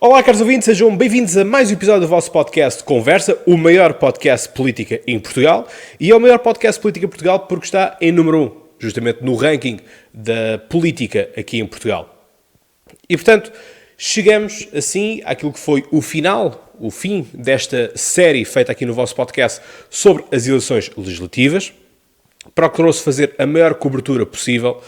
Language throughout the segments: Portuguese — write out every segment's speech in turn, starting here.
Olá, caros ouvintes, sejam bem-vindos a mais um episódio do vosso podcast Conversa, o maior podcast política em Portugal. E é o maior podcast política em Portugal porque está em número 1, justamente no ranking da política aqui em Portugal. E, portanto, chegamos assim àquilo que foi o fim desta série feita aqui no vosso podcast sobre as eleições legislativas. Procurou-se fazer a maior cobertura possível.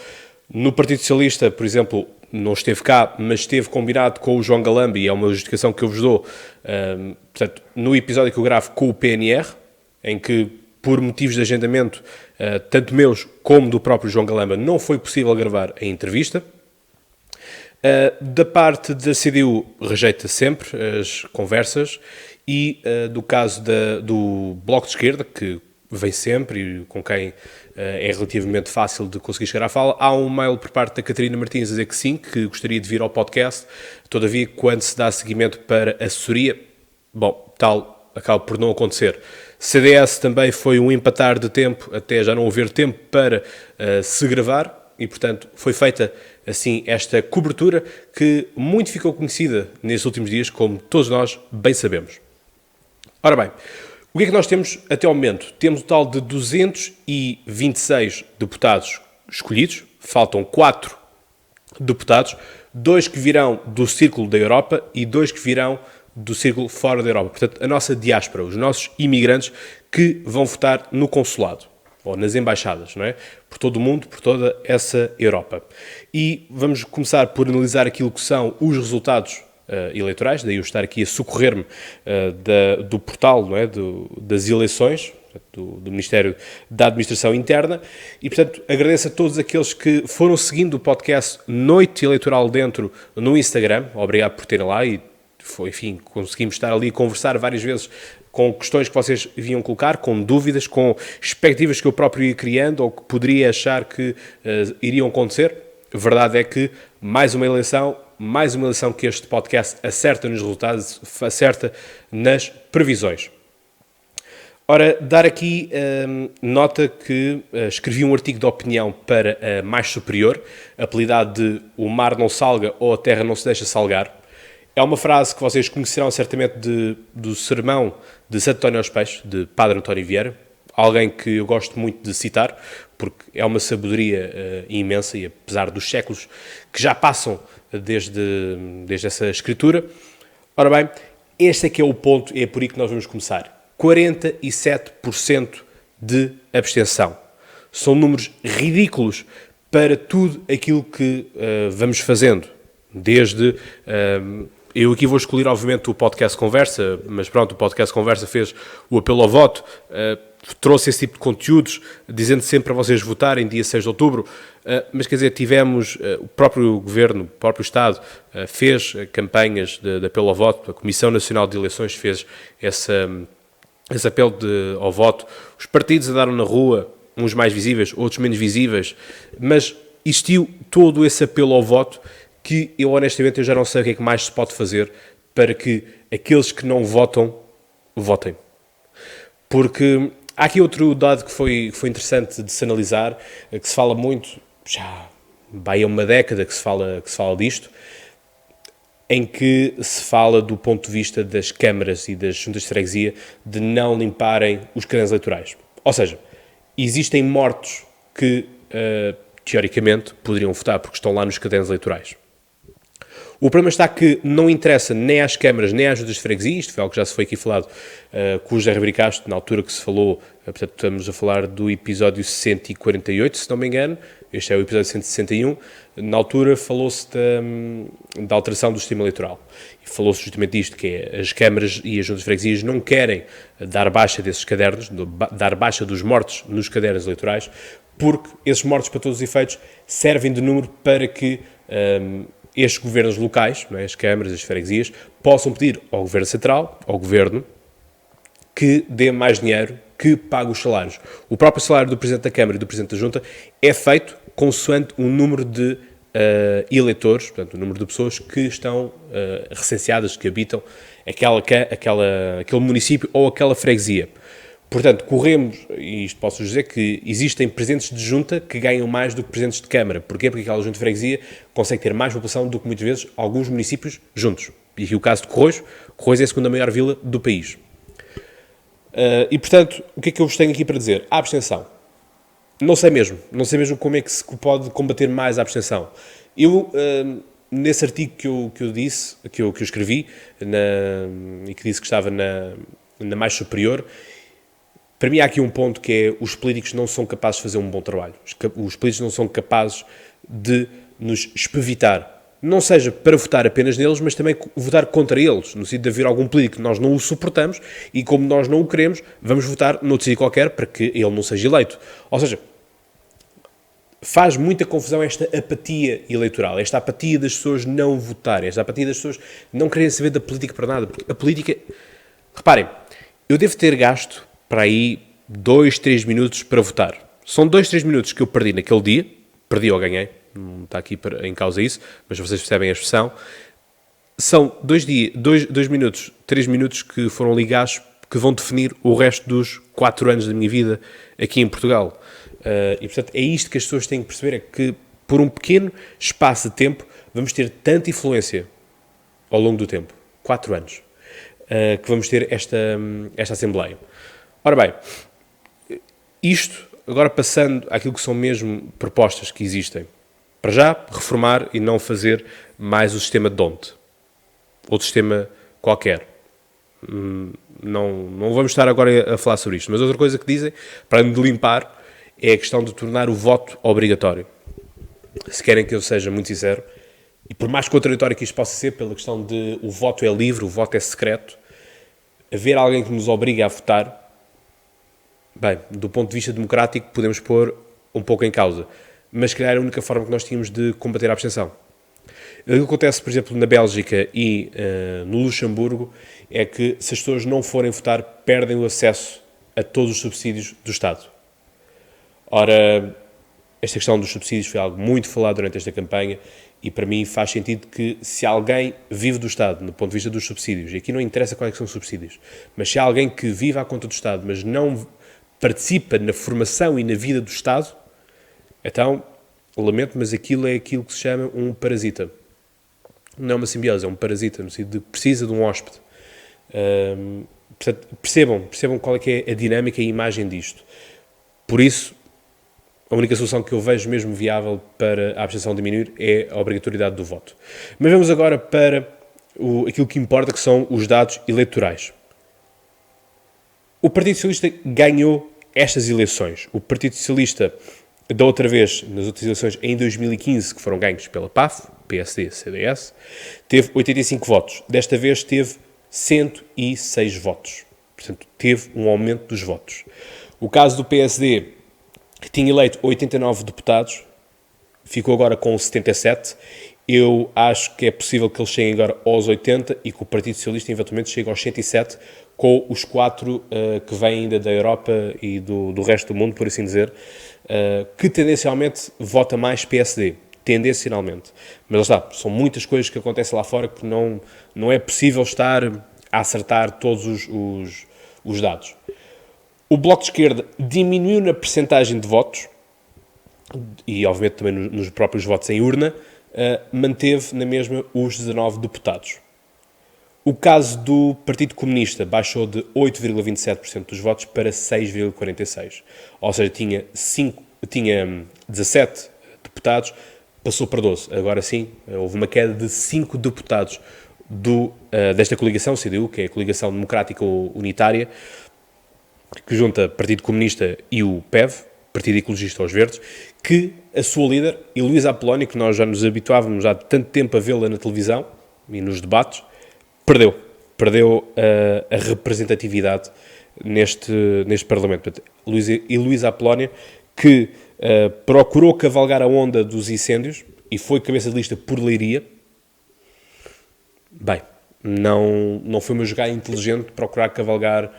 No Partido Socialista, por exemplo, não esteve cá, mas esteve combinado com o João Galamba, e é uma justificação que eu vos dou, portanto, no episódio que eu gravo com o PNR, em que, por motivos de agendamento, tanto meus como do próprio João Galamba, não foi possível gravar a entrevista. Da parte da CDU, rejeita sempre as conversas, e do caso do Bloco de Esquerda, que vem sempre e com quem é relativamente fácil de conseguir chegar à fala, há um mail por parte da Catarina Martins a dizer que sim, que gostaria de vir ao podcast. Todavia, quando se dá seguimento para assessoria, tal acaba por não acontecer. CDS também foi um empatar de tempo, até já não haver tempo para se gravar, e portanto foi feita assim esta cobertura que muito ficou conhecida nestes últimos dias, como todos nós bem sabemos. Ora bem, o que é que nós temos até ao momento? Temos um total de 226 deputados escolhidos, faltam 4 deputados, 2 que virão do Círculo da Europa e 2 que virão do Círculo fora da Europa. Portanto, a nossa diáspora, os nossos imigrantes que vão votar no consulado ou nas embaixadas, não é? Por todo o mundo, por toda essa Europa. E vamos começar por analisar aquilo que são os resultados eleitorais, daí eu estar aqui a socorrer-me do portal, não é? Das eleições, do Ministério da Administração Interna, e portanto agradeço a todos aqueles que foram seguindo o podcast Noite Eleitoral Dentro no Instagram, obrigado por terem lá, e enfim, conseguimos estar ali a conversar várias vezes com questões que vocês vinham colocar, com dúvidas, com expectativas que eu próprio ia criando ou que poderia achar que iriam acontecer. A verdade é que mais uma eleição que este podcast acerta nos resultados, acerta nas previsões. Ora, dar aqui nota que escrevi um artigo de opinião para a Mais Superior, apelidado de O Mar Não Salga ou A Terra Não Se Deixa Salgar. É uma frase que vocês conhecerão certamente do sermão de Santo António aos Peixes, de Padre António Vieira, alguém que eu gosto muito de citar, porque é uma sabedoria imensa, e apesar dos séculos que já passam desde essa escritura. Ora bem, este é que é o ponto, e é por aí que nós vamos começar. 47% de abstenção. São números ridículos para tudo aquilo que vamos fazendo. Desde... eu aqui vou escolher, obviamente, o podcast Conversa, mas pronto, o podcast Conversa fez o apelo ao voto, trouxe esse tipo de conteúdos, dizendo sempre para vocês votarem dia 6 de outubro, mas quer dizer, tivemos, o próprio Governo, o próprio Estado, fez campanhas de apelo ao voto, a Comissão Nacional de Eleições fez esse apelo ao voto, os partidos andaram na rua, uns mais visíveis, outros menos visíveis, mas existiu todo esse apelo ao voto que eu honestamente já não sei o que é que mais se pode fazer para que aqueles que não votam, votem. Porque há aqui outro dado que foi interessante de se analisar, que se fala muito, já vai a uma década que se fala disto, em que se fala do ponto de vista das câmaras e das juntas de freguesia de não limparem os cadernos eleitorais. Ou seja, existem mortos que, teoricamente, poderiam votar porque estão lá nos cadernos eleitorais. O problema está que não interessa nem às câmaras nem às juntas de freguesia, isto foi algo que já se foi aqui falado com o José Ribeiro Castro, na altura que se falou, portanto estamos a falar do episódio 148, se não me engano, este é o episódio 161, na altura falou-se da alteração do sistema eleitoral, e falou-se justamente disto, que é as câmaras e as juntas de freguesias não querem dar baixa desses cadernos, dar baixa dos mortos nos cadernos eleitorais, porque esses mortos, para todos os efeitos, servem de número para que estes governos locais, não é, as câmaras, as freguesias, possam pedir ao Governo Central, ao Governo, que dê mais dinheiro, que pague os salários. O próprio salário do Presidente da Câmara e do Presidente da Junta é feito consoante um número de eleitores, portanto, o número de pessoas que estão recenseadas, que habitam aquele município ou aquela freguesia. Portanto, corremos, e isto posso dizer, que existem presidentes de junta que ganham mais do que presidentes de Câmara. Porquê? Porque aquela junta de freguesia consegue ter mais população do que muitas vezes alguns municípios juntos. E aqui o caso de Corroios. Corroios é a segunda maior vila do país. E, portanto, o que é que eu vos tenho aqui para dizer? A abstenção. Não sei mesmo como é que se pode combater mais a abstenção. Eu, nesse artigo que eu escrevi, e que disse que estava na mais superior, para mim há aqui um ponto que é: os políticos não são capazes de fazer um bom trabalho. Os políticos não são capazes de nos espevitar. Não seja para votar apenas neles, mas também votar contra eles, no sentido de haver algum político que nós não o suportamos e, como nós não o queremos, vamos votar noutro sítio qualquer para que ele não seja eleito. Ou seja, faz muita confusão esta apatia eleitoral, esta apatia das pessoas não votarem, esta apatia das pessoas não quererem saber da política para nada, porque a política... Reparem, eu devo ter gasto para aí 2, 3 minutos para votar. São 2, 3 minutos que eu perdi naquele dia, perdi ou ganhei, não está aqui em causa isso, mas vocês percebem a expressão. São 2 minutos, 3 minutos que foram ligados, que vão definir o resto dos 4 anos da minha vida aqui em Portugal. E, portanto, é isto que as pessoas têm que perceber, é que por um pequeno espaço de tempo vamos ter tanta influência ao longo do tempo, 4 anos, que vamos ter esta Assembleia. Ora bem, isto, agora passando àquilo que são mesmo propostas que existem. Para já, reformar e não fazer mais o sistema de D'Hondt. Outro sistema qualquer. Não vamos estar agora a falar sobre isto, mas outra coisa que dizem, para me limpar, é a questão de tornar o voto obrigatório. Se querem que eu seja muito sincero, e por mais contraditório que isto possa ser, pela questão de o voto é livre, o voto é secreto, haver alguém que nos obrigue a votar, bem, do ponto de vista democrático, podemos pôr um pouco em causa. Mas, se calhar, é a única forma que nós tínhamos de combater a abstenção. O que acontece, por exemplo, na Bélgica e no Luxemburgo, é que se as pessoas não forem votar, perdem o acesso a todos os subsídios do Estado. Ora, esta questão dos subsídios foi algo muito falado durante esta campanha e, para mim, faz sentido que, se alguém vive do Estado, no ponto de vista dos subsídios, e aqui não interessa quais são os subsídios, mas se há alguém que vive à conta do Estado, mas não participa na formação e na vida do Estado, então, lamento, mas aquilo é aquilo que se chama um parasita. Não é uma simbiose, é um parasita, no sentido de que precisa de um hóspede. Portanto, percebam qual é que é a dinâmica e a imagem disto. Por isso, a única solução que eu vejo mesmo viável para a abstenção diminuir é a obrigatoriedade do voto. Mas vamos agora para aquilo que importa, que são os dados eleitorais. O Partido Socialista ganhou estas eleições. O Partido Socialista, da outra vez, nas outras eleições, em 2015, que foram ganhos pela PAF, PSD, CDS, teve 85 votos. Desta vez teve 106 votos. Portanto, teve um aumento dos votos. O caso do PSD, que tinha eleito 89 deputados, ficou agora com 77. Eu acho que é possível que eles cheguem agora aos 80 e que o Partido Socialista eventualmente chegue aos 107, com os 4 que vêm ainda da Europa e do resto do mundo, por assim dizer, que tendencialmente vota mais PSD. Tendencialmente. Mas lá está, são muitas coisas que acontecem lá fora que não é possível estar a acertar todos os dados. O Bloco de Esquerda diminuiu na percentagem de votos, e obviamente também nos próprios votos em urna, manteve na mesma os 19 deputados. O caso do Partido Comunista baixou de 8,27% dos votos para 6,46%. Ou seja, tinha 17 deputados, passou para 12. Agora sim, houve uma queda de 5 deputados desta coligação, CDU, que é a Coligação Democrática Unitária, que junta Partido Comunista e o PEV, Partido Ecologista aos Verdes, que a sua líder, Heloísa Apolónio, que nós já nos habituávamos há tanto tempo a vê-la na televisão e nos debates, perdeu a representatividade neste Parlamento. Portanto, Heloísa Apolónio, que procurou cavalgar a onda dos incêndios e foi cabeça de lista por Leiria. Bem, não foi uma jogada inteligente procurar cavalgar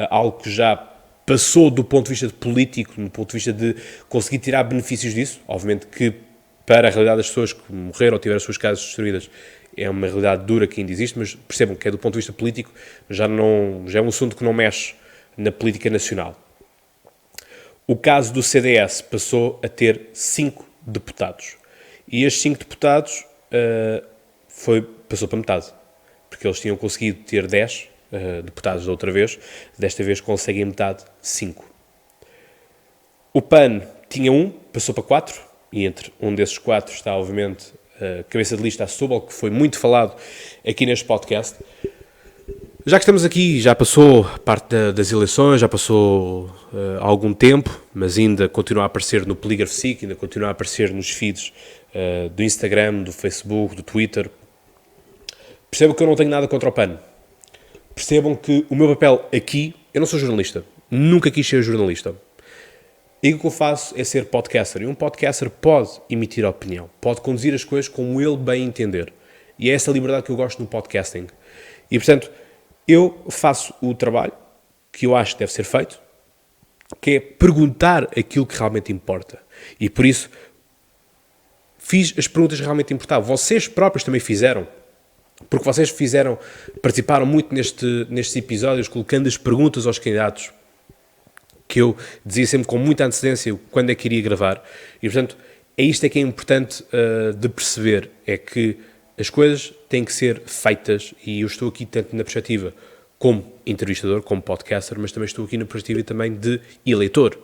algo que já passou do ponto de vista político, do ponto de vista de conseguir tirar benefícios disso. Obviamente que, para a realidade das pessoas que morreram ou tiveram as suas casas destruídas, é uma realidade dura que ainda existe, mas percebam que do ponto de vista político já é um assunto que não mexe na política nacional. O caso do CDS passou a ter 5 deputados. E estes 5 deputados passou para metade. porque eles tinham conseguido ter 10 deputados da outra vez, desta vez conseguem metade, 5. O PAN tinha 1, passou para 4, e entre um desses 4 está, obviamente, a cabeça de lista a Setúbal, que foi muito falado aqui neste podcast. Já que estamos aqui, já passou parte das eleições, já passou algum tempo, mas ainda continua a aparecer no Polígrafo SIC, ainda continua a aparecer nos feeds do Instagram, do Facebook, do Twitter. Percebam que eu não tenho nada contra o PAN. Percebam que o meu papel aqui, eu não sou jornalista, nunca quis ser jornalista. E o que eu faço é ser podcaster. E um podcaster pode emitir opinião, pode conduzir as coisas como ele bem entender. E é essa liberdade que eu gosto no podcasting. E, portanto, eu faço o trabalho que eu acho que deve ser feito, que é perguntar aquilo que realmente importa. E, por isso, fiz as perguntas que realmente importavam. Vocês próprios também fizeram. Porque vocês participaram muito nestes episódios, colocando as perguntas aos candidatos, que eu dizia sempre com muita antecedência quando é que iria gravar. E, portanto, é isto que é importante de perceber, é que as coisas têm que ser feitas, e eu estou aqui tanto na perspectiva como entrevistador, como podcaster, mas também estou aqui na perspectiva também de eleitor.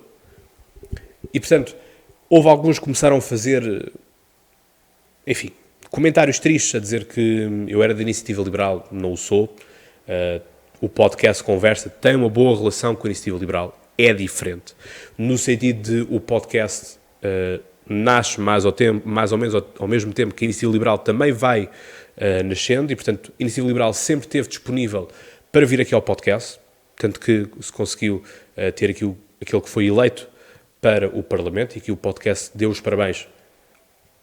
E, portanto, houve alguns que começaram a fazer, enfim, comentários tristes a dizer que eu era da Iniciativa Liberal, não o sou. O podcast Conversa tem uma boa relação com a Iniciativa Liberal, é diferente, no sentido de o podcast nasce mais ou menos ao mesmo tempo que a Iniciativa Liberal também vai nascendo, e, portanto, a Iniciativa Liberal sempre esteve disponível para vir aqui ao podcast, tanto que se conseguiu ter aqui aquele que foi eleito para o Parlamento, e que o podcast deu os parabéns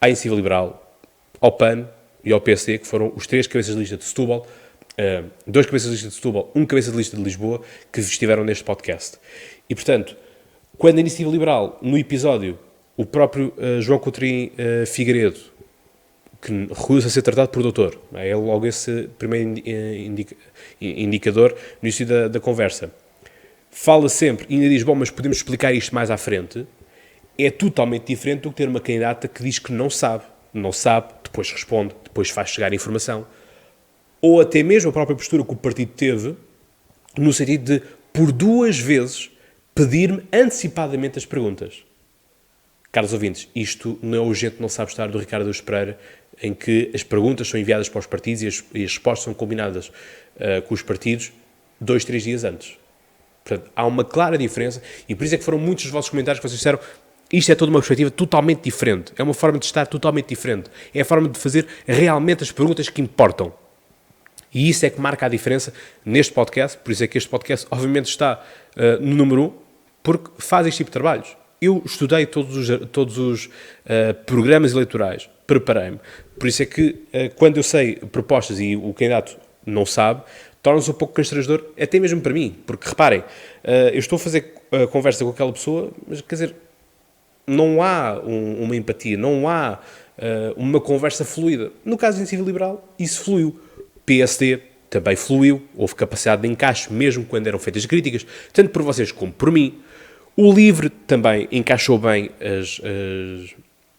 à Iniciativa Liberal, ao PAN e ao PSD, que foram os 3 cabeças de lista de Setúbal, 2 cabeças de lista de Setúbal, 1 cabeça de lista de Lisboa, que estiveram neste podcast. E, portanto, quando a Iniciativa Liberal, no episódio, o próprio João Coutrinho Figueiredo, que recusa a ser tratado por doutor, é logo esse primeiro indicador no início da conversa, fala sempre e ainda diz, bom, mas podemos explicar isto mais à frente, é totalmente diferente do que ter uma candidata que diz que não sabe, depois responde, depois faz chegar a informação, ou até mesmo a própria postura que o partido teve, no sentido de, por 2 vezes, pedir-me antecipadamente as perguntas. Caros ouvintes, isto não é o Gente Não Sabe Estar do Ricardo Araújo Pereira, em que as perguntas são enviadas para os partidos e as respostas são combinadas com os partidos 2, 3 dias antes. Portanto, há uma clara diferença, e por isso é que foram muitos dos vossos comentários que vocês disseram, isto é toda uma perspectiva totalmente diferente, é uma forma de estar totalmente diferente, é a forma de fazer realmente as perguntas que importam. E isso é que marca a diferença neste podcast, por isso é que este podcast obviamente está no número 1, porque faz este tipo de trabalhos. Eu estudei todos os programas eleitorais, preparei-me, por isso é que quando eu sei propostas e o candidato não sabe, torna-se um pouco constrangedor, até mesmo para mim, porque reparem, eu estou a fazer conversa com aquela pessoa, mas quer dizer, não há uma empatia, não há uma conversa fluida. No caso da Iniciativa Liberal, isso fluiu. PSD também fluiu, houve capacidade de encaixe, mesmo quando eram feitas críticas, tanto por vocês como por mim. O LIVRE também encaixou bem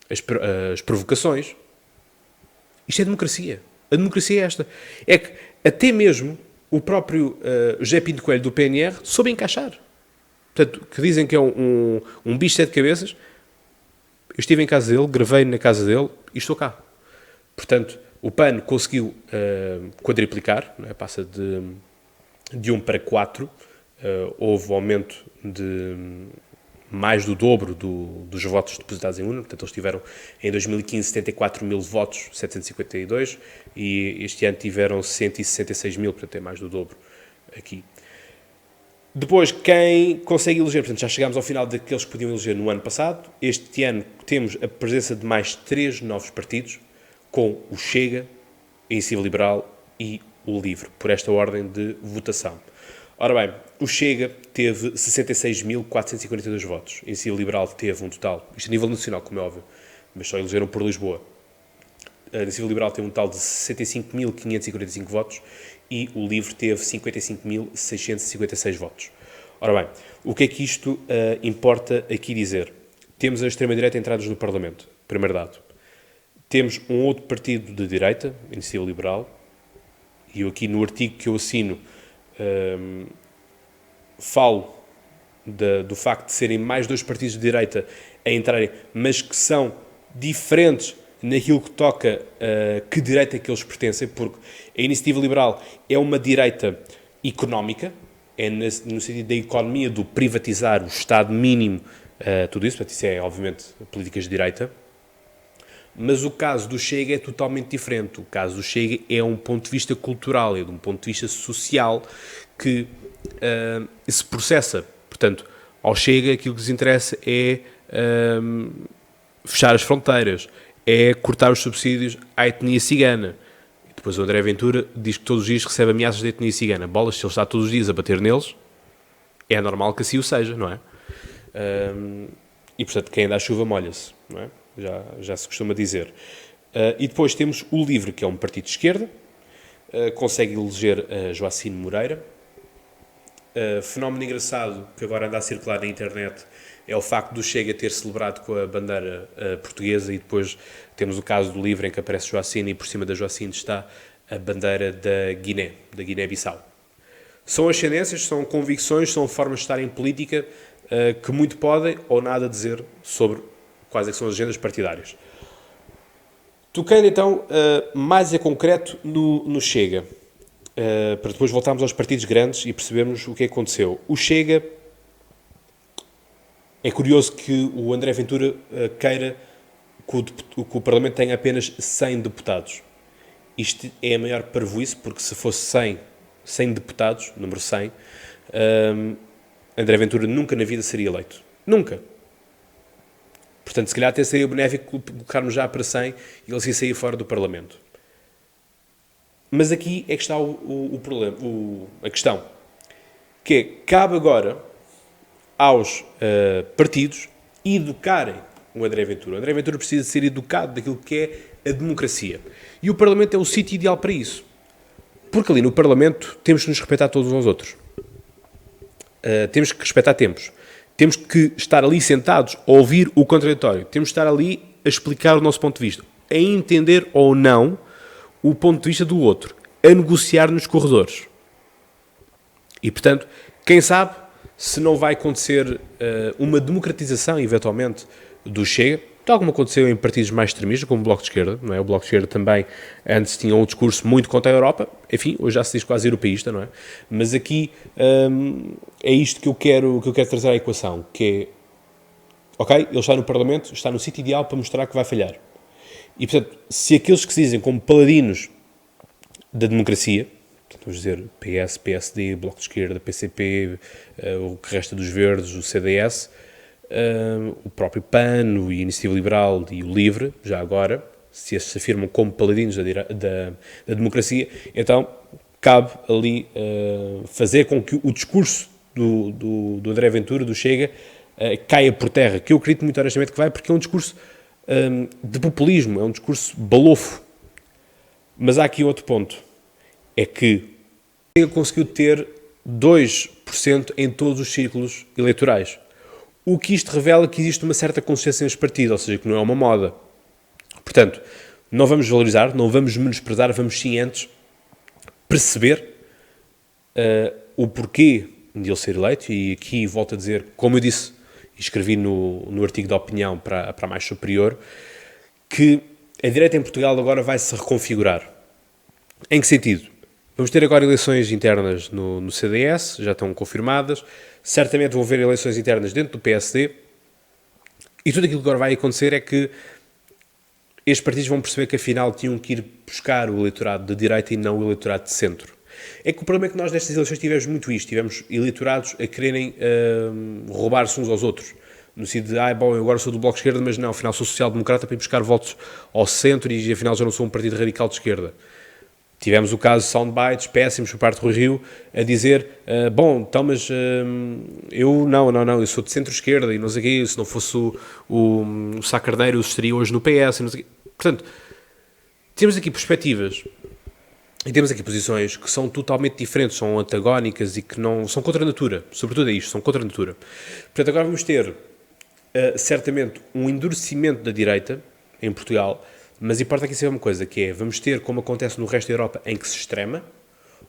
as provocações. Isto é democracia. A democracia é esta. É que até mesmo o próprio José Pinto Coelho do PNR soube encaixar. Portanto, que dizem que é um bicho de 7 cabeças. Eu estive em casa dele, gravei na casa dele e estou cá. Portanto, o PAN conseguiu quadriplicar, não é? Passa de 1 para 4, houve um aumento de mais do dobro dos votos depositados em urna, portanto eles tiveram em 2015 74 mil votos, 752, e este ano tiveram 166 mil, portanto é mais do dobro aqui. Depois, quem consegue eleger, portanto já chegámos ao final daqueles que podiam eleger no ano passado, este ano temos a presença de mais 3 novos partidos, com o Chega, a Iniciativa Liberal e o LIVRE, por esta ordem de votação. Ora bem, o Chega teve 66.442 votos, a Iniciativa Liberal teve um total, isto a nível nacional, como é óbvio, mas só elegeram por Lisboa. A Iniciativa Liberal teve um total de 65.545 votos e o LIVRE teve 55.656 votos. Ora bem, o que é que isto importa aqui dizer? Temos a extrema-direita entradas no Parlamento, primeiro dado. Temos um outro partido de direita, a Iniciativa Liberal, e eu aqui no artigo que eu assino falo do facto de serem mais dois partidos de direita a entrarem, mas que são diferentes naquilo que toca que direita é que eles pertencem, porque a Iniciativa Liberal é uma direita económica, é no sentido da economia, do privatizar, o Estado mínimo, tudo isso, portanto isso é obviamente políticas de direita, mas o caso do Chega é totalmente diferente. O caso do Chega é um ponto de vista cultural, é de um ponto de vista social que se processa. Portanto, ao Chega aquilo que lhes interessa é fechar as fronteiras, é cortar os subsídios à etnia cigana. E depois o André Ventura diz que todos os dias recebe ameaças da etnia cigana. Bolas, se ele está todos os dias a bater neles, é normal que assim o seja, não é? E, portanto, quem anda à chuva molha-se, não é? Já se costuma dizer. E depois temos o LIVRE, que é um partido de esquerda, consegue eleger Joacine Moreira. Fenómeno engraçado que agora anda a circular na internet é o facto do Chega ter celebrado com a bandeira portuguesa, e depois temos o caso do LIVRE em que aparece Joacine e por cima da Joacine está a bandeira da Guiné-Bissau. São ascendências, são convicções, são formas de estar em política que muito podem ou nada dizer sobre quais é que são as agendas partidárias. Tocando então mais em concreto no Chega, para depois voltarmos aos partidos grandes e percebermos o que aconteceu. O Chega, é curioso que o André Ventura queira que o Parlamento tenha apenas 100 deputados. Isto é a maior parvoíce, porque se fosse 100 deputados, número 100, André Ventura nunca na vida seria eleito. Nunca. Portanto, se calhar até seria benéfico colocarmos já para 100 e ele se sair fora do Parlamento. Mas aqui é que está o problema, a questão, que é, cabe agora aos partidos educarem o André Ventura. O André Ventura precisa ser educado daquilo que é a democracia. E o Parlamento é o sítio ideal para isso. Porque ali no Parlamento temos que nos respeitar todos uns aos outros. Temos que respeitar tempos. Temos que estar ali sentados a ouvir o contraditório. Temos que estar ali a explicar o nosso ponto de vista. A entender ou não o ponto de vista do outro. A negociar nos corredores. E, portanto, quem sabe se não vai acontecer uma democratização, eventualmente, do Chega, tal como aconteceu em partidos mais extremistas, como o Bloco de Esquerda, não é? O Bloco de Esquerda também antes tinha um discurso muito contra a Europa, enfim, hoje já se diz quase europeísta, não é? Mas aqui é isto que eu quero trazer à equação, que é, ok, ele está no Parlamento, está no sítio ideal para mostrar que vai falhar. E, portanto, se aqueles que se dizem como paladinos da democracia, vamos dizer PS, PSD, Bloco de Esquerda, PCP, o que resta dos Verdes, o CDS, o próprio PAN, o Iniciativa Liberal e o LIVRE, já agora, se esses se afirmam como paladinos da democracia, então cabe ali fazer com que o discurso do André Ventura, do Chega, caia por terra, que eu acredito muito honestamente que vai, porque é um discurso de populismo, é um discurso balofo. Mas há aqui outro ponto, é que o Chega conseguiu ter 2% em todos os círculos eleitorais. O que isto revela que existe uma certa consciência nos partidos, ou seja, que não é uma moda. Portanto, não vamos valorizar, não vamos menosprezar, vamos sim antes perceber o porquê de ele ser eleito, e aqui volto a dizer, como eu disse, e escrevi no artigo da opinião para a mais superior, que a direita em Portugal agora vai se reconfigurar. Em que sentido? Vamos ter agora eleições internas no CDS, já estão confirmadas. Certamente vão haver eleições internas dentro do PSD. E tudo aquilo que agora vai acontecer é que estes partidos vão perceber que afinal tinham que ir buscar o eleitorado de direita e não o eleitorado de centro. É que o problema é que nós nestas eleições tivemos muito isto. Tivemos eleitorados a quererem roubar-se uns aos outros. No sentido de, bom, eu agora sou do Bloco de Esquerda, mas não, afinal sou social-democrata para ir buscar votos ao centro e afinal já não sou um partido radical de esquerda. Tivemos o caso de soundbites péssimos por parte do Rui Rio a dizer, bom, então, mas eu eu sou de centro-esquerda e não sei o quê, se não fosse o Sá Carneiro eu estaria hoje no PS, não sei o quê. Portanto, temos aqui perspectivas e temos aqui posições que são totalmente diferentes, são antagónicas e que não são contra a natura, sobretudo é isto, são contra a natura. Portanto, agora vamos ter certamente um endurecimento da direita em Portugal. Mas importa aqui saber uma coisa, que é, vamos ter, como acontece no resto da Europa, em que se extrema,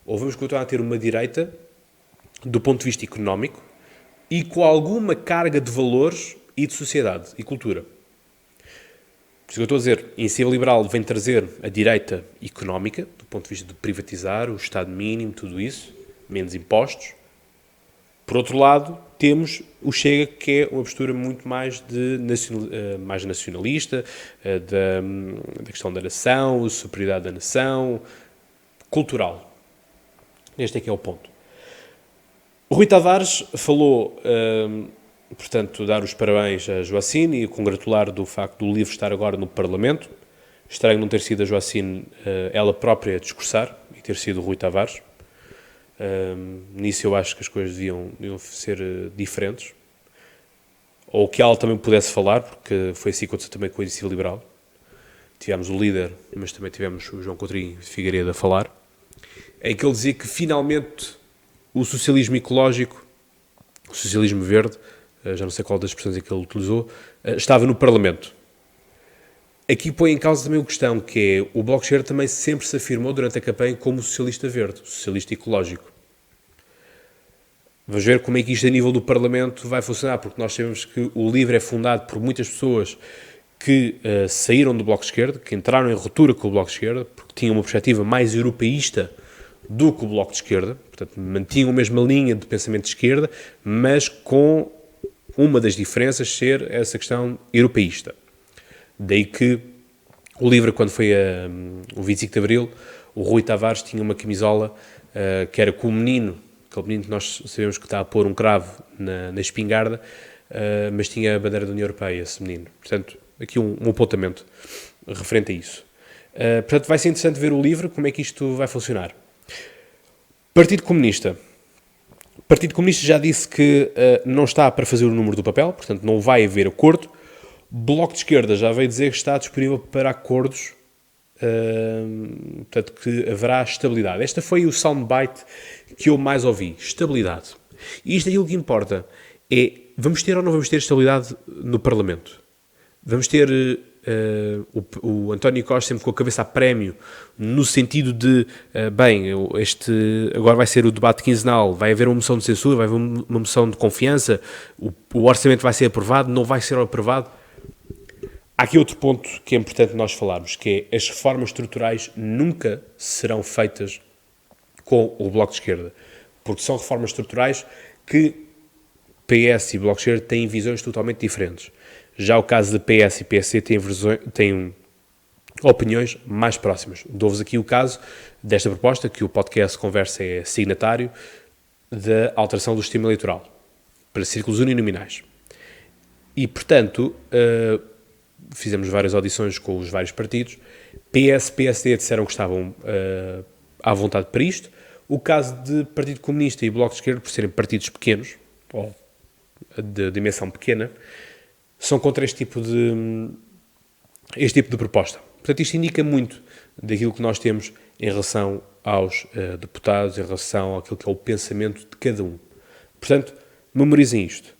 ou vamos continuar a ter uma direita do ponto de vista económico e com alguma carga de valores e de sociedade e cultura. Por isso que eu estou a dizer, a iniciativa liberal vem trazer a direita económica, do ponto de vista de privatizar, o Estado mínimo, tudo isso, menos impostos. Por outro lado, temos o Chega, que é uma postura muito mais, mais nacionalista, da questão da nação, a superioridade da nação, cultural. Este é que é o ponto. O Rui Tavares falou, portanto, dar os parabéns a Joacine e congratular do facto do livro estar agora no Parlamento. Estranho não ter sido a Joacine ela própria a discursar e ter sido o Rui Tavares. Nisso eu acho que as coisas deviam ser diferentes. Ou que ela também pudesse falar, porque foi assim que aconteceu também com a Iniciativa Liberal. Tivemos o líder, mas também tivemos o João Coutinho de Figueiredo a falar, em que ele dizia que finalmente o socialismo ecológico, o socialismo verde, já não sei qual das expressões é que ele utilizou, estava no Parlamento. Aqui põe em causa também a questão que é, o Bloco de Esquerda também sempre se afirmou durante a campanha como socialista verde, socialista ecológico. Vamos ver como é que isto a nível do Parlamento vai funcionar, porque nós sabemos que o LIVRE é fundado por muitas pessoas que saíram do Bloco de Esquerda, que entraram em ruptura com o Bloco de Esquerda, porque tinham uma perspectiva mais europeísta do que o Bloco de Esquerda, portanto mantinham a mesma linha de pensamento de esquerda, mas com uma das diferenças ser essa questão europeísta. Daí que o LIVRE, quando foi o 25 de Abril, o Rui Tavares tinha uma camisola que era com o menino, aquele menino que nós sabemos que está a pôr um cravo na espingarda, mas tinha a bandeira da União Europeia, esse menino. Portanto, aqui um apontamento referente a isso. Portanto, vai ser interessante ver o LIVRE, como é que isto vai funcionar. Partido Comunista. O Partido Comunista já disse que não está para fazer o número do papel, portanto não vai haver acordo. Bloco de Esquerda já veio dizer que está disponível para acordos, portanto que haverá estabilidade. Esta foi o soundbite que eu mais ouvi, estabilidade. E isto é aquilo que importa, é vamos ter ou não vamos ter estabilidade no Parlamento? Vamos ter o António Costa sempre com a cabeça a prémio, no sentido de, agora vai ser o debate quinzenal, vai haver uma moção de censura, vai haver uma moção de confiança, o orçamento vai ser aprovado, não vai ser aprovado. Há aqui outro ponto que é importante nós falarmos, que é as reformas estruturais nunca serão feitas com o Bloco de Esquerda, porque são reformas estruturais que PS e Bloco de Esquerda têm visões totalmente diferentes. Já o caso da PS e PSD têm opiniões mais próximas. Dou-vos aqui o caso desta proposta, que o podcast Conversa é signatário, da alteração do sistema eleitoral para círculos uninominais. E, portanto, fizemos várias audições com os vários partidos. PS e PSD disseram que estavam à vontade para isto. O caso de Partido Comunista e Bloco de Esquerda, por serem partidos pequenos, ou de dimensão pequena, são contra este tipo de proposta. Portanto, isto indica muito daquilo que nós temos em relação aos deputados, em relação àquilo que é o pensamento de cada um. Portanto, memorizem isto.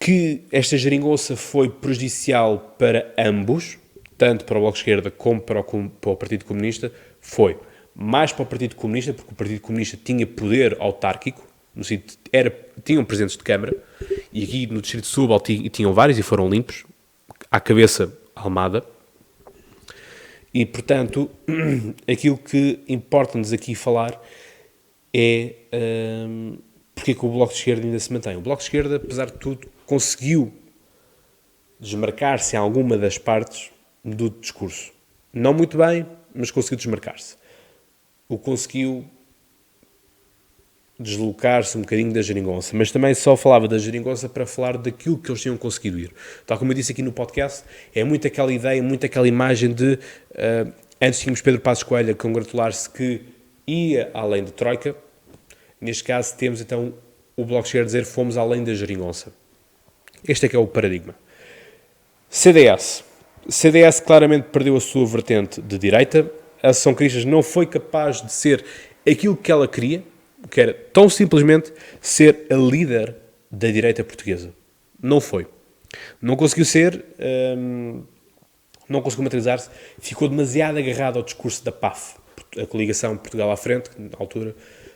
Que esta geringonça foi prejudicial para ambos, tanto para o Bloco de Esquerda como para o Partido Comunista, foi mais para o Partido Comunista, porque o Partido Comunista tinha poder autárquico, no sentido, tinham presidentes de Câmara, e aqui no Distrito de Setúbal tinham vários e foram limpos, à cabeça Almada, e portanto, aquilo que importa-nos aqui falar é porque é que o Bloco de Esquerda ainda se mantém. O Bloco de Esquerda, apesar de tudo, conseguiu desmarcar-se em alguma das partes do discurso. Não muito bem, mas conseguiu desmarcar-se. O conseguiu deslocar-se um bocadinho da geringonça, mas também só falava da geringonça para falar daquilo que eles tinham conseguido ir. Tal como eu disse aqui no podcast, é muito aquela ideia, muito aquela imagem de antes tínhamos Pedro Passos Coelho a congratular-se que ia além da Troika. Neste caso temos então o Bloco de Esquerda a dizer fomos além da geringonça. Este é que é o paradigma. CDS. CDS claramente perdeu a sua vertente de direita. A Associação Cristas não foi capaz de ser aquilo que ela queria, que era tão simplesmente ser a líder da direita portuguesa. Não foi. Não conseguiu ser, não conseguiu materializar-se, ficou demasiado agarrado ao discurso da PAF. a coligação Portugal à Frente, na altura,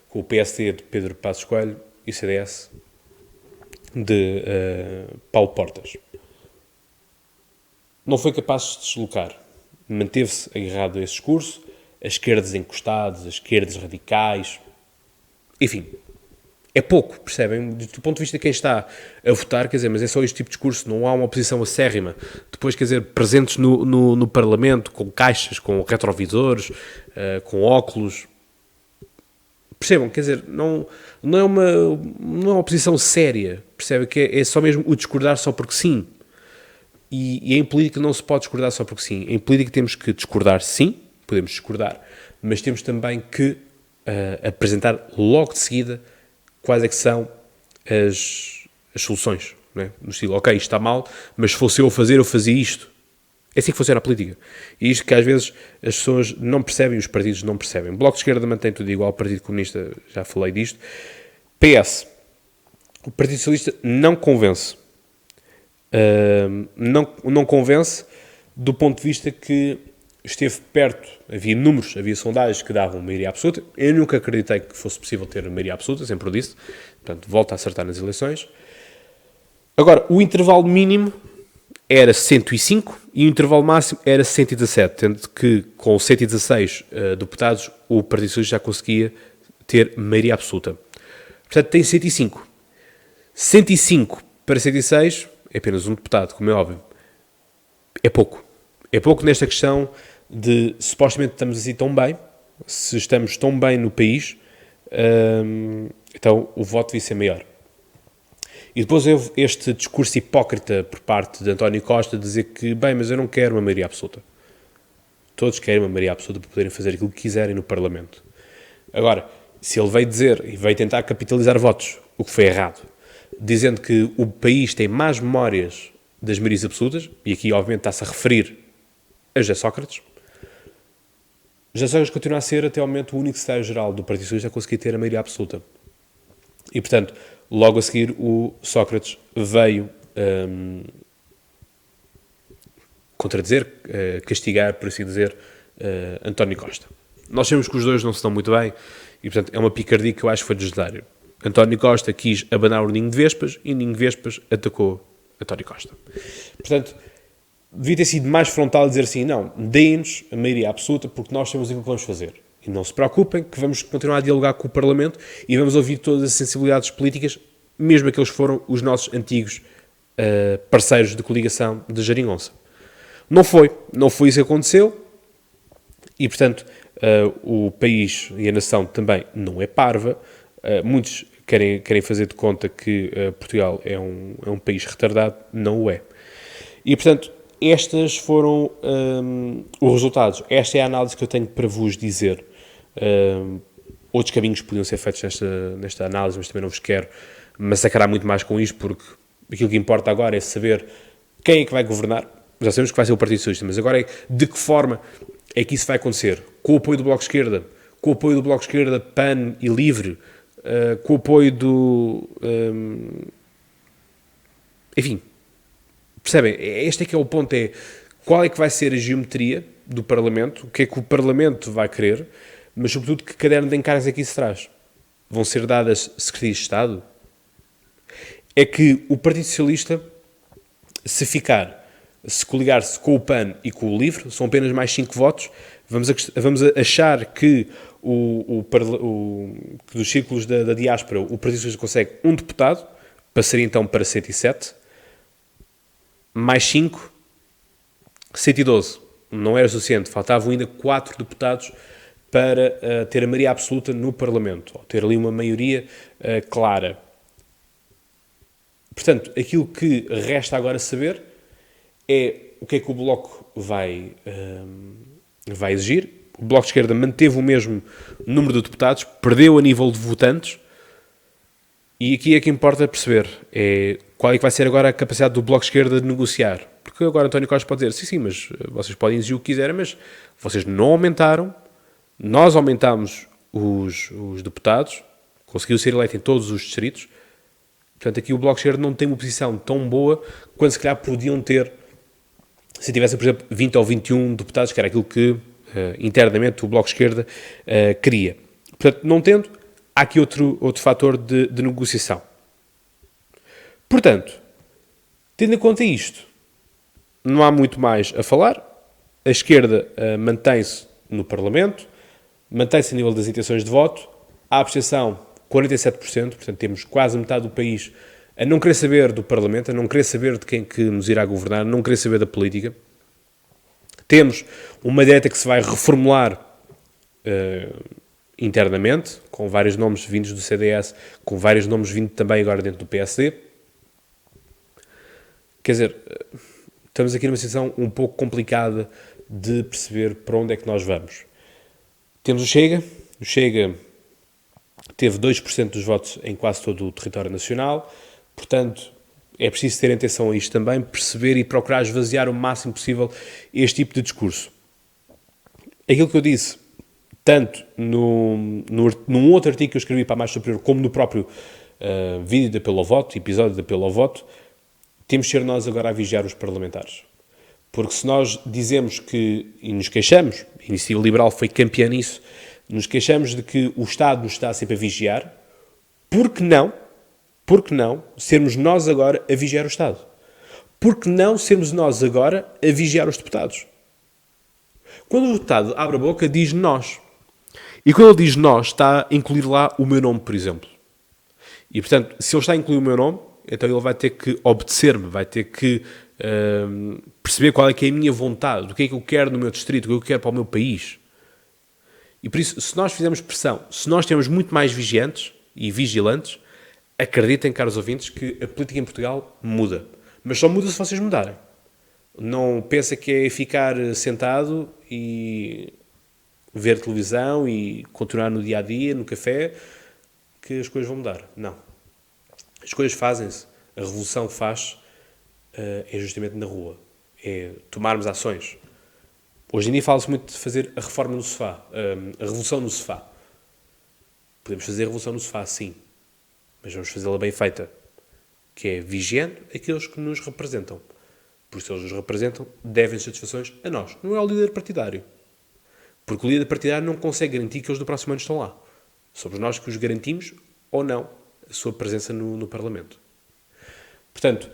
com o PSD de Pedro Passos Coelho e o CDS de Paulo Portas. Não foi capaz de se deslocar. Manteve-se agarrado a esse discurso, as esquerdas encostadas, as esquerdas radicais, enfim, é pouco, percebem? Do ponto de vista de quem está a votar, quer dizer, mas é só este tipo de discurso, não há uma oposição acérrima. Depois, quer dizer, presentes no Parlamento, com caixas, com retrovisores, com óculos. Percebam, quer dizer, não é uma oposição séria, percebem? Que é só mesmo o discordar só porque sim. E em política não se pode discordar só porque sim. Em política temos que discordar, sim, podemos discordar, mas temos também que apresentar logo de seguida quais é que são as soluções, não é? No estilo, ok, isto está mal, mas se fosse eu a fazer, eu fazia isto. É assim que funciona a política. E isto que às vezes as pessoas não percebem, os partidos não percebem. O Bloco de Esquerda mantém tudo igual, o Partido Comunista, já falei disto. PS, o Partido Socialista não convence. Não convence do ponto de vista que esteve perto, havia números, havia sondagens que davam maioria absoluta. Eu nunca acreditei que fosse possível ter maioria absoluta, sempre o disse. Portanto, volta a acertar nas eleições. Agora, o intervalo mínimo era 105 e o intervalo máximo era 117, tendo que com 116 deputados o Partido Socialista já conseguia ter maioria absoluta. Portanto, tem 105. 105 para 106 é apenas um deputado, como é óbvio. É pouco. É pouco nesta questão de, supostamente estamos assim tão bem, se estamos tão bem no país, então o voto devia ser maior. E depois houve este discurso hipócrita por parte de António Costa, de dizer que, bem, mas eu não quero uma maioria absoluta. Todos querem uma maioria absoluta para poderem fazer aquilo que quiserem no Parlamento. Agora, se ele veio dizer e veio tentar capitalizar votos, o que foi errado, dizendo que o país tem mais memórias das maiorias absolutas, e aqui obviamente está-se a referir a José Sócrates, José Sócrates continua a ser até ao momento o único secretário-geral do Partido Socialista a conseguir ter a maioria absoluta. E portanto, logo a seguir o Sócrates veio contradizer, castigar, por assim dizer, António Costa. Nós sabemos que os dois não se dão muito bem e portanto é uma picardia que eu acho que foi desnecessário. António Costa quis abanar o Ninho de Vespas e o Ninho de Vespas atacou António Costa. Portanto, devia ter sido mais frontal dizer assim, não, deem-nos a maioria absoluta porque nós sabemos aquilo que vamos fazer. E não se preocupem que vamos continuar a dialogar com o Parlamento e vamos ouvir todas as sensibilidades políticas, mesmo aqueles que foram os nossos antigos parceiros de coligação de Jeringonça. Não foi isso que aconteceu e, portanto, o país e a nação também não é parva. Muitos querem fazer de conta que Portugal é um país retardado, não o é. E, portanto, estes foram os resultados. Esta é a análise que eu tenho para vos dizer. Outros caminhos podiam ser feitos nesta análise, mas também não vos quero massacrar muito mais com isto, porque aquilo que importa agora é saber quem é que vai governar. Já sabemos que vai ser o Partido Socialista, mas agora é de que forma é que isso vai acontecer? Com o apoio do Bloco de Esquerda, com o apoio do Bloco de Esquerda, PAN e LIVRE, com o apoio do... enfim, percebem? Este é que é o ponto, é qual é que vai ser a geometria do Parlamento, o que é que o Parlamento vai querer, mas sobretudo que caderno de encargos é que isso traz. Vão ser dadas secretarias de Estado? É que o Partido Socialista, se coligar-se com o PAN e com o LIVRE, são apenas mais 5 votos, vamos achar que que dos círculos da diáspora o Partido Socialista consegue um deputado, passaria então para 107, mais 5, 112. Não era suficiente, faltavam ainda 4 deputados para ter a maioria absoluta no Parlamento, ou ter ali uma maioria clara. Portanto, aquilo que resta agora saber é o que é que o Bloco vai exigir. O Bloco de Esquerda manteve o mesmo número de deputados, perdeu a nível de votantes, e aqui é que importa perceber qual é que vai ser agora a capacidade do Bloco de Esquerda de negociar. Porque agora António Costa pode dizer, sim, mas vocês podem exigir o que quiserem, mas vocês não aumentaram, nós aumentámos os deputados, conseguiu ser eleito em todos os distritos. Portanto, aqui o Bloco de Esquerda não tem uma posição tão boa quanto se calhar podiam ter se tivessem, por exemplo, 20 ou 21 deputados, que era aquilo que internamente o Bloco de Esquerda queria. Portanto, não tendo, há aqui outro fator de negociação. Portanto, tendo em conta isto, não há muito mais a falar. A esquerda mantém-se no Parlamento, mantém-se a nível das intenções de voto, a abstenção 47%, portanto temos quase metade do país a não querer saber do Parlamento, a não querer saber de quem que nos irá governar, a não querer saber da política. Temos uma direita que se vai reformular internamente, com vários nomes vindos do CDS, com vários nomes vindos também agora dentro do PSD. Quer dizer, estamos aqui numa situação um pouco complicada de perceber para onde é que nós vamos. Temos o Chega teve 2% dos votos em quase todo o território nacional, portanto é preciso ter atenção a isto também, perceber e procurar esvaziar o máximo possível este tipo de discurso. Aquilo que eu disse, tanto num outro artigo que eu escrevi para a Mais Superior, como no próprio vídeo de apelo ao voto, episódio de apelo ao voto, temos de ser nós agora a vigiar os parlamentares. Porque se nós dizemos que, e nos queixamos, a Iniciativa Liberal foi campeã nisso, nos queixamos de que o Estado nos está sempre a vigiar, por que não sermos nós agora a vigiar o Estado? Por que não sermos nós agora a vigiar os deputados? Quando o deputado abre a boca, diz nós. E quando ele diz nós, está a incluir lá o meu nome, por exemplo. E, portanto, se ele está a incluir o meu nome, então ele vai ter que obedecer-me, vai ter que perceber qual é que é a minha vontade, o que é que eu quero no meu distrito, o que é que eu quero para o meu país. E por isso, se nós fizermos pressão, se nós temos muito mais vigiantes e vigilantes, acreditem, caros ouvintes, que a política em Portugal muda. Mas só muda se vocês mudarem. Não pensa que é ficar sentado e ver televisão e continuar no dia-a-dia, no café, que as coisas vão mudar. Não. As coisas fazem-se. A revolução faz é justamente na rua. É tomarmos ações. Hoje em dia fala-se muito de fazer a reforma no sofá, a revolução no sofá. Podemos fazer a revolução no sofá, sim, mas vamos fazê-la bem feita, que é vigiando aqueles que nos representam. Porque se eles nos representam, devem satisfações a nós, não é ao líder partidário. Porque o líder partidário não consegue garantir que eles do próximo ano estão lá. Somos nós que os garantimos ou não a sua presença no Parlamento. Portanto,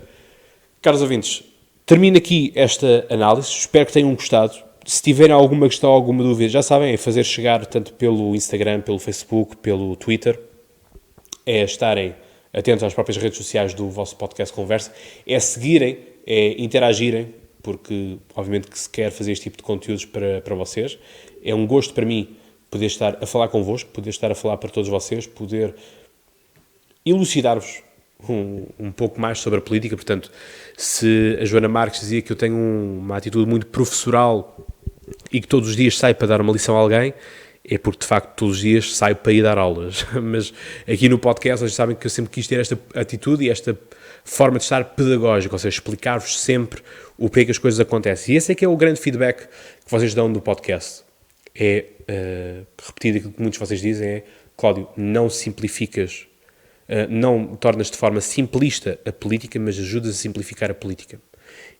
caros ouvintes, termino aqui esta análise, espero que tenham gostado. Se tiverem alguma questão, alguma dúvida, já sabem, é fazer chegar tanto pelo Instagram, pelo Facebook, pelo Twitter, é estarem atentos às próprias redes sociais do vosso podcast Conversa, é seguirem, é interagirem, porque obviamente que se quer fazer este tipo de conteúdos para vocês. É um gosto para mim poder estar a falar convosco, poder estar a falar para todos vocês, poder elucidar-vos um pouco mais sobre a política. Portanto, se a Joana Marques dizia que eu tenho uma atitude muito professoral e que todos os dias saio para dar uma lição a alguém, é porque de facto todos os dias saio para ir dar aulas. Mas aqui no podcast vocês sabem que eu sempre quis ter esta atitude e esta forma de estar pedagógico, ou seja, explicar-vos sempre o que é que as coisas acontecem. E esse é que é o grande feedback que vocês dão do podcast. É, repetido aquilo que muitos de vocês dizem, é: Cláudio, não simplificas, não tornas de forma simplista a política, mas ajudas a simplificar a política.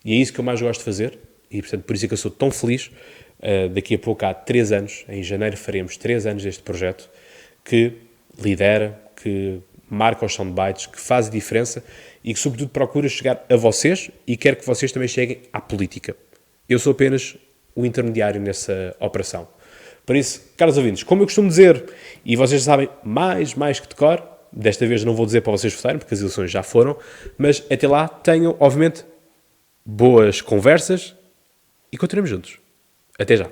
E é isso que eu mais gosto de fazer, e portanto por isso é que eu sou tão feliz. Daqui a pouco, há 3 anos, em janeiro faremos 3 anos deste projeto, que lidera, que marca os soundbites, que faz a diferença e que sobretudo procura chegar a vocês e quer que vocês também cheguem à política. Eu sou apenas o intermediário nessa operação. Por isso, caros ouvintes, como eu costumo dizer, e vocês sabem mais que de cor, desta vez não vou dizer para vocês votarem, porque as eleições já foram, mas até lá tenham, obviamente, boas conversas e continuemos juntos. Até já.